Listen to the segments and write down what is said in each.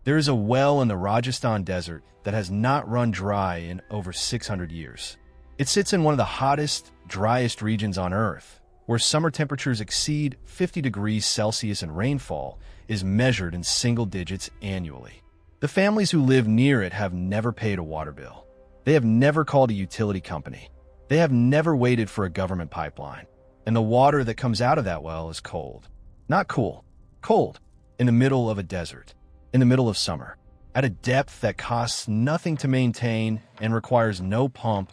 There is a well in the Rajasthan desert that has not run dry in over 600 years. It sits in one of the hottest, driest regions on Earth, where summer temperatures exceed 50 degrees Celsius and rainfall is measured in single digits annually. The families who live near it have never paid a water bill. They have never called a utility company. They have never waited for a government pipeline. And the water that comes out of that well is cold. Not cool. Cold. In the middle of a desert. In the middle of summer. At a depth that costs nothing to maintain and requires no pump,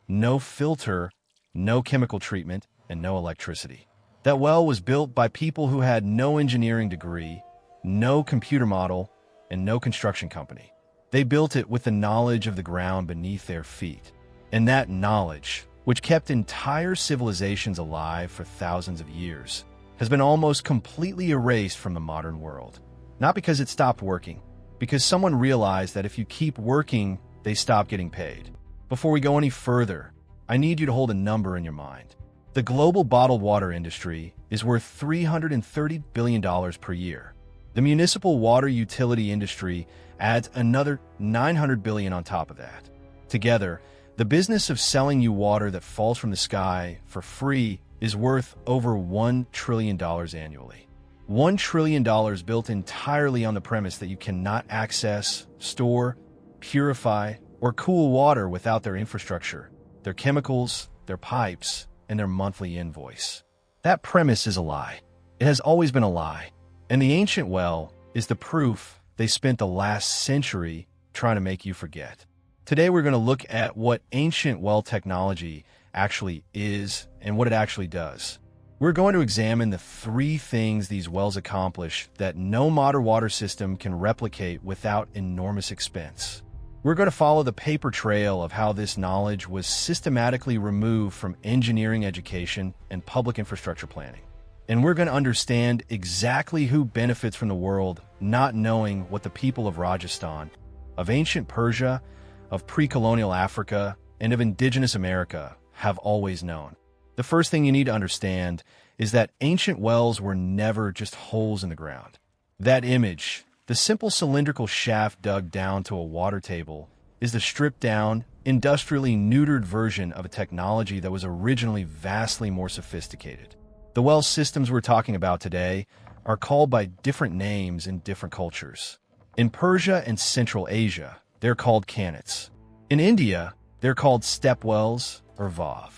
no filter, no chemical treatment, and no electricity. That well was built by people who had no engineering degree, no computer model, and no construction company. They built it with the knowledge of the ground beneath their feet. And that knowledge, which kept entire civilizations alive for thousands of years, has been almost completely erased from the modern world. Not because it stopped working, because someone realized that if you keep working, they stop getting paid. Before we go any further, I need you to hold a number in your mind. The global bottled water industry is worth $330 billion per year. The municipal water utility industry adds another $900 billion on top of that. Together, the business of selling you water that falls from the sky for free is worth over $1 trillion annually. $1 trillion built entirely on the premise that you cannot access, store, purify, or cool water without their infrastructure, their chemicals, their pipes, and their monthly invoice. That premise is a lie. It has always been a lie. And the ancient well is the proof they spent the last century trying to make you forget. Today we're going to look at what ancient well technology actually is and what it actually does. We're going to examine the 3 things these wells accomplish that no modern water system can replicate without enormous expense. We're going to follow the paper trail of how this knowledge was systematically removed from engineering education and public infrastructure planning. And we're going to understand exactly who benefits from the world not knowing what the people of Rajasthan, of ancient Persia, of pre-colonial Africa, and of indigenous America have always known. The first thing you need to understand is that ancient wells were never just holes in the ground. That image, the simple cylindrical shaft dug down to a water table, is the stripped-down, industrially neutered version of a technology that was originally vastly more sophisticated. The well systems we're talking about today are called by different names in different cultures. In Persia and Central Asia, they're called qanats. In India, they're called step wells or vav.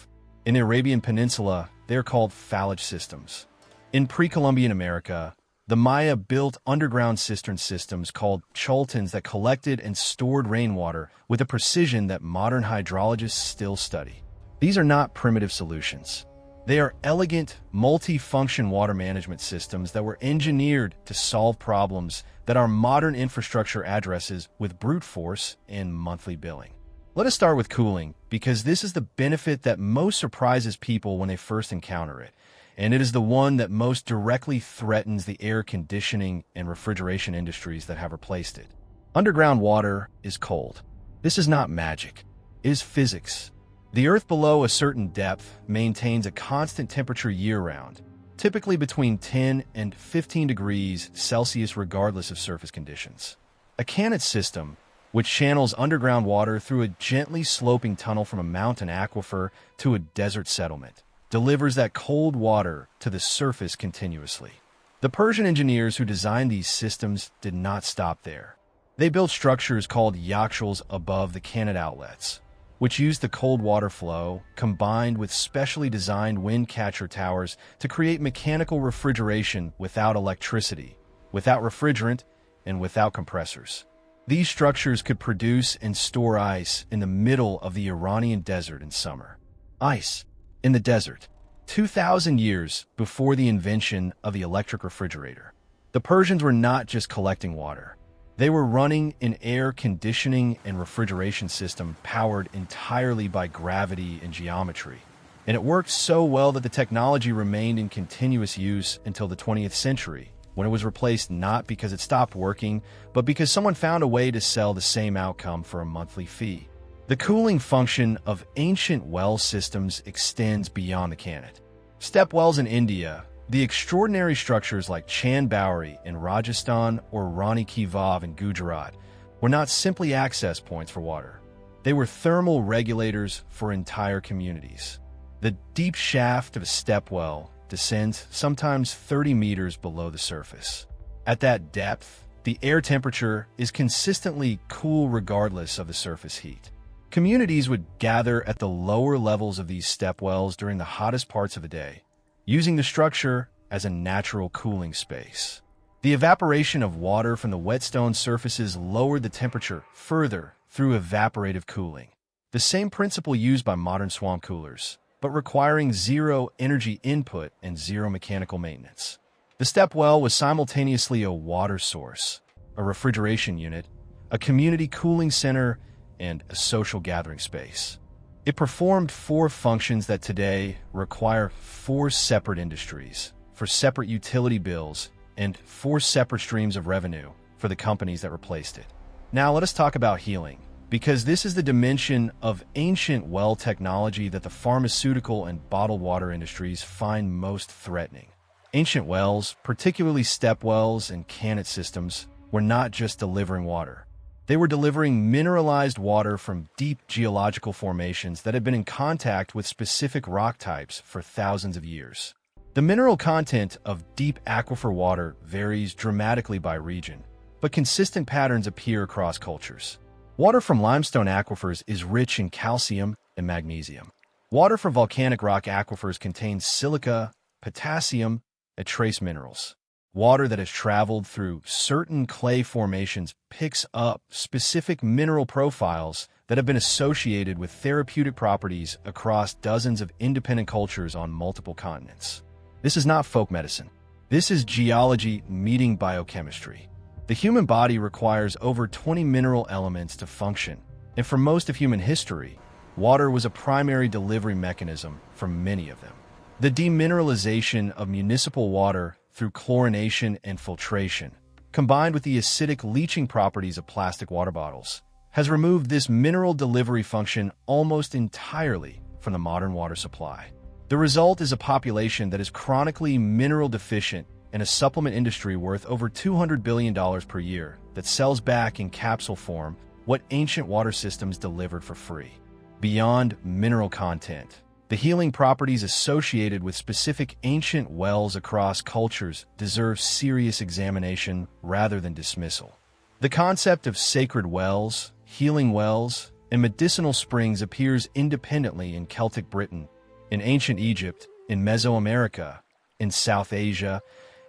In the Arabian Peninsula, they're called phallus systems. In pre-Columbian America, the Maya built underground cistern systems called choltons that collected and stored rainwater with a precision that modern hydrologists still study. These are not primitive solutions. They are elegant, multi-function water management systems that were engineered to solve problems that our modern infrastructure addresses with brute force and monthly billing. Let us start with cooling, because this is the benefit that most surprises people when they first encounter it, and it is the one that most directly threatens the air conditioning and refrigeration industries that have replaced it. Underground water is cold. This is not magic. It is physics. The Earth below a certain depth maintains a constant temperature year-round, typically between 10 and 15 degrees Celsius regardless of surface conditions. A qanat system, which channels underground water through a gently sloping tunnel from a mountain aquifer to a desert settlement, delivers that cold water to the surface continuously. The Persian engineers who designed these systems did not stop there. They built structures called yakhshals above the qanat outlets, which used the cold water flow combined with specially designed wind catcher towers to create mechanical refrigeration without electricity, without refrigerant, and without compressors. These structures could produce and store ice in the middle of the Iranian desert in summer. Ice in the desert, 2,000 years before the invention of the electric refrigerator. The Persians were not just collecting water. They were running an air conditioning and refrigeration system powered entirely by gravity and geometry. And it worked so well that the technology remained in continuous use until the 20th century, when it was replaced not because it stopped working, but because someone found a way to sell the same outcome for a monthly fee. The cooling function of ancient well systems extends beyond the qanat. Step wells in India, The extraordinary structures like Chand Bowery in Rajasthan or Rani Ki Vav in Gujarat were not simply access points for water. They were thermal regulators for entire communities. The deep shaft of a step well descends sometimes 30 meters below the surface. At that depth, the air temperature is consistently cool regardless of the surface heat. Communities would gather at the lower levels of these step wells during the hottest parts of the day, using the structure as a natural cooling space. The evaporation of water from the whetstone surfaces lowered the temperature further through evaporative cooling, the same principle used by modern swamp coolers, but requiring zero energy input and zero mechanical maintenance. The step well was simultaneously a water source, a refrigeration unit, a community cooling center, and a social gathering space. It performed 4 functions that today require 4 separate industries, for separate utility bills, and 4 separate streams of revenue for the companies that replaced it. Now let us talk about healing, because this is the dimension of ancient well technology that the pharmaceutical and bottled water industries find most threatening. Ancient wells, particularly step wells and Kanat systems, were not just delivering water. They were delivering mineralized water from deep geological formations that had been in contact with specific rock types for thousands of years. The mineral content of deep aquifer water varies dramatically by region, but consistent patterns appear across cultures. Water from limestone aquifers is rich in calcium and magnesium. Water from volcanic rock aquifers contains silica, potassium, and trace minerals. Water that has traveled through certain clay formations picks up specific mineral profiles that have been associated with therapeutic properties across dozens of independent cultures on multiple continents. This is not folk medicine. This is geology meeting biochemistry. The human body requires over 20 mineral elements to function, and for most of human history, water was a primary delivery mechanism for many of them. The demineralization of municipal water through chlorination and filtration, combined with the acidic leaching properties of plastic water bottles, has removed this mineral delivery function almost entirely from the modern water supply. The result is a population that is chronically mineral deficient and a supplement industry worth over $200 billion per year that sells back in capsule form what ancient water systems delivered for free. Beyond mineral content, the healing properties associated with specific ancient wells across cultures deserve serious examination rather than dismissal. The concept of sacred wells, healing wells, and medicinal springs appears independently in Celtic Britain, in ancient Egypt, in Mesoamerica, in South Asia,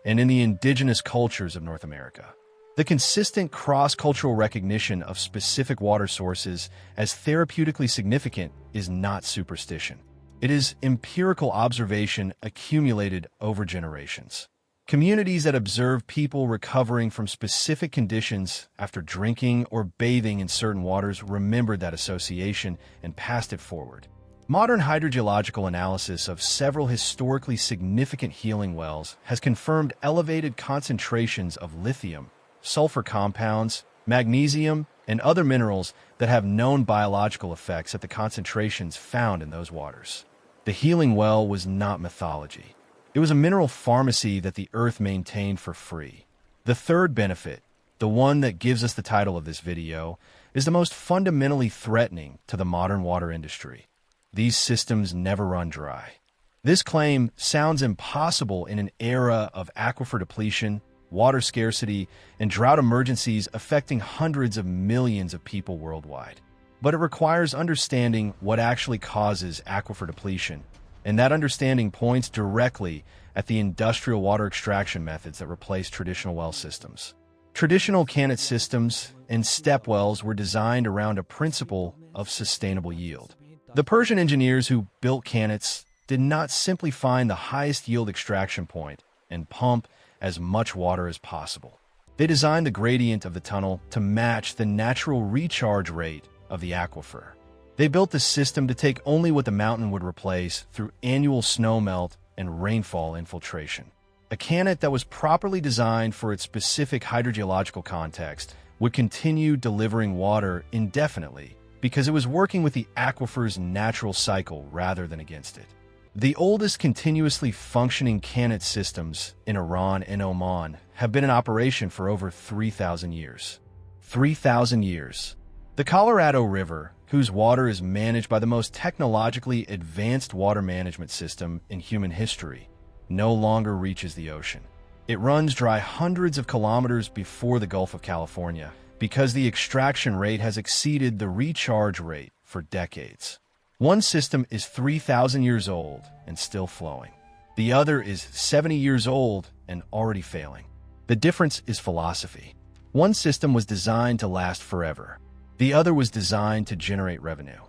and in the indigenous cultures of North America. The consistent cross-cultural recognition of specific water sources as therapeutically significant is not superstition. It is empirical observation accumulated over generations. Communities that observe people recovering from specific conditions after drinking or bathing in certain waters remembered that association and passed it forward. Modern hydrogeological analysis of several historically significant healing wells has confirmed elevated concentrations of lithium, sulfur compounds, magnesium, and other minerals that have known biological effects at the concentrations found in those waters. The healing well was not mythology. It was a mineral pharmacy that the earth maintained for free. The third benefit, the one that gives us the title of this video, is the most fundamentally threatening to the modern water industry. These systems never run dry. This claim sounds impossible in an era of aquifer depletion, water scarcity, and drought emergencies affecting hundreds of millions of people worldwide. But it requires understanding what actually causes aquifer depletion, and that understanding points directly at the industrial water extraction methods that replace traditional well systems. Traditional Kanat systems and step wells were designed around a principle of sustainable yield. The Persian engineers who built Kanats did not simply find the highest yield extraction point and pump as much water as possible. They designed the gradient of the tunnel to match the natural recharge rate of the aquifer. They built the system to take only what the mountain would replace through annual snowmelt and rainfall infiltration. A Kanat that was properly designed for its specific hydrogeological context would continue delivering water indefinitely because it was working with the aquifer's natural cycle rather than against it. The oldest continuously functioning Qanat systems in Iran and Oman have been in operation for over 3,000 years. 3,000 years. The Colorado River, whose water is managed by the most technologically advanced water management system in human history, no longer reaches the ocean. It runs dry hundreds of kilometers before the Gulf of California because the extraction rate has exceeded the recharge rate for decades. One system is 3,000 years old and still flowing. The other is 70 years old and already failing. The difference is philosophy. One system was designed to last forever. The other was designed to generate revenue.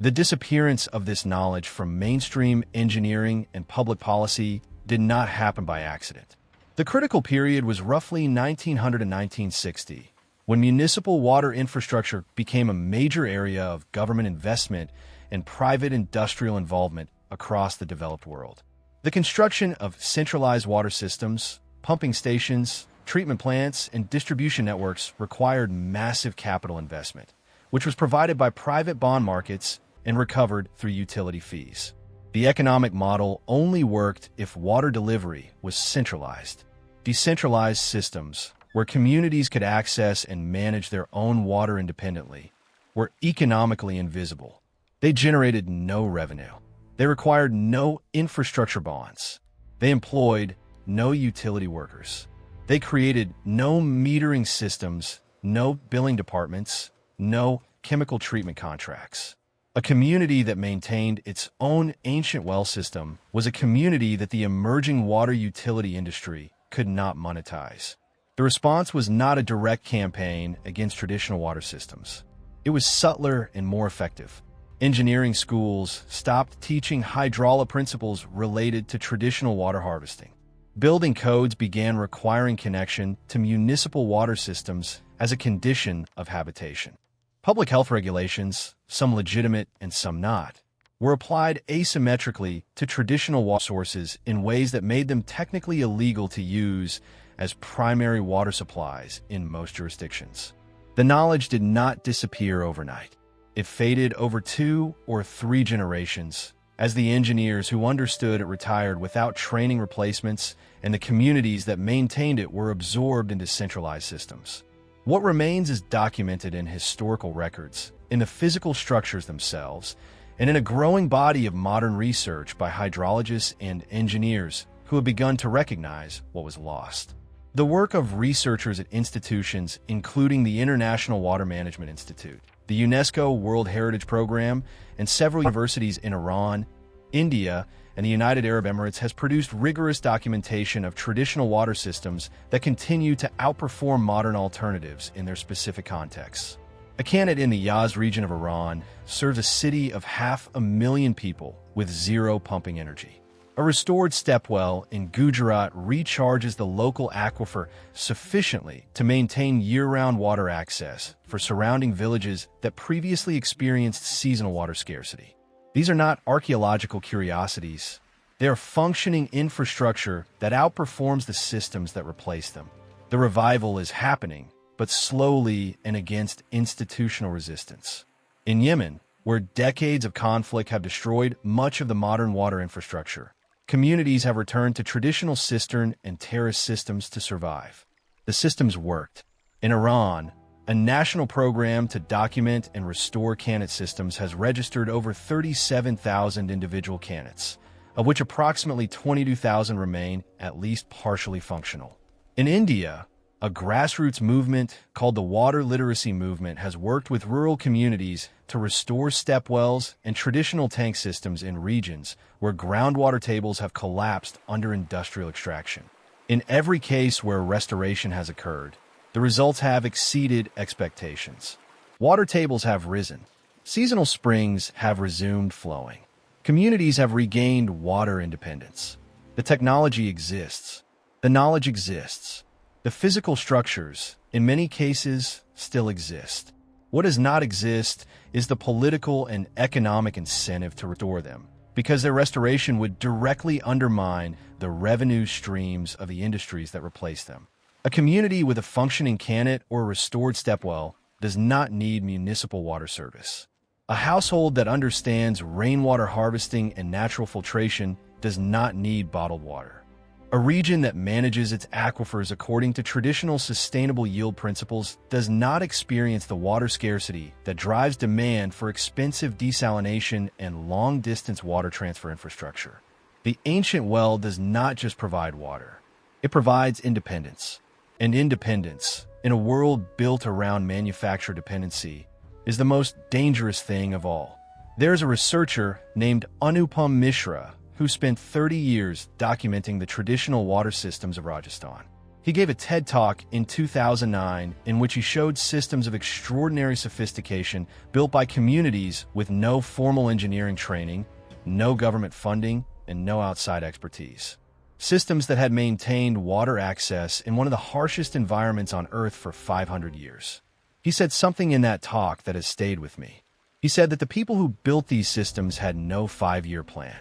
The disappearance of this knowledge from mainstream engineering and public policy did not happen by accident. The critical period was roughly 1900 to 1960, when municipal water infrastructure became a major area of government investment and private industrial involvement across the developed world. The construction of centralized water systems, pumping stations, treatment plants, and distribution networks required massive capital investment, which was provided by private bond markets and recovered through utility fees. The economic model only worked if water delivery was centralized. Decentralized systems, where communities could access and manage their own water independently, were economically invisible. They generated no revenue. They required no infrastructure bonds. They employed no utility workers. They created no metering systems, no billing departments, no chemical treatment contracts. A community that maintained its own ancient well system was a community that the emerging water utility industry could not monetize. The response was not a direct campaign against traditional water systems. It was subtler and more effective. Engineering schools stopped teaching hydraulic principles related to traditional water harvesting. Building codes began requiring connection to municipal water systems as a condition of habitation. Public health regulations, some legitimate and some not, were applied asymmetrically to traditional water sources in ways that made them technically illegal to use as primary water supplies in most jurisdictions. The knowledge did not disappear overnight. It faded over 2 or 3 generations as the engineers who understood it retired without training replacements and the communities that maintained it were absorbed into centralized systems. What remains is documented in historical records, in the physical structures themselves, and in a growing body of modern research by hydrologists and engineers who have begun to recognize what was lost. The work of researchers at institutions including the International Water Management Institute, the UNESCO World Heritage Program, and several universities in Iran, India, and the United Arab Emirates has produced rigorous documentation of traditional water systems that continue to outperform modern alternatives in their specific contexts. A Qanat in the Yazd region of Iran serves a city of 500,000 people with zero pumping energy. A restored step well in Gujarat recharges the local aquifer sufficiently to maintain year-round water access for surrounding villages that previously experienced seasonal water scarcity. These are not archaeological curiosities. They are functioning infrastructure that outperforms the systems that replace them. The revival is happening, but slowly and against institutional resistance. In Yemen, where decades of conflict have destroyed much of the modern water infrastructure, communities have returned to traditional cistern and terrace systems to survive. The systems worked. In Iran, a national program to document and restore Qanat systems has registered over 37,000 individual Qanats, of which approximately 22,000 remain at least partially functional. In India, a grassroots movement called the Water Literacy Movement has worked with rural communities to restore step wells and traditional tank systems in regions where groundwater tables have collapsed under industrial extraction. In every case where restoration has occurred, the results have exceeded expectations. Water tables have risen. Seasonal springs have resumed flowing. Communities have regained water independence. The technology exists. The knowledge exists. The physical structures, in many cases, still exist. What does not exist is the political and economic incentive to restore them, because their restoration would directly undermine the revenue streams of the industries that replace them. A community with a functioning Qanat or restored stepwell does not need municipal water service. A household that understands rainwater harvesting and natural filtration does not need bottled water. A region that manages its aquifers according to traditional sustainable yield principles does not experience the water scarcity that drives demand for expensive desalination and long-distance water transfer infrastructure. The ancient well does not just provide water. It provides independence. And independence, in a world built around manufacturer dependency, is the most dangerous thing of all. There is a researcher named Anupam Mishra who spent 30 years documenting the traditional water systems of Rajasthan. He gave a TED Talk in 2009 in which he showed systems of extraordinary sophistication built by communities with no formal engineering training, no government funding, and no outside expertise. Systems that had maintained water access in one of the harshest environments on Earth for 500 years. He said something in that talk that has stayed with me. He said that the people who built these systems had no 5-year plan.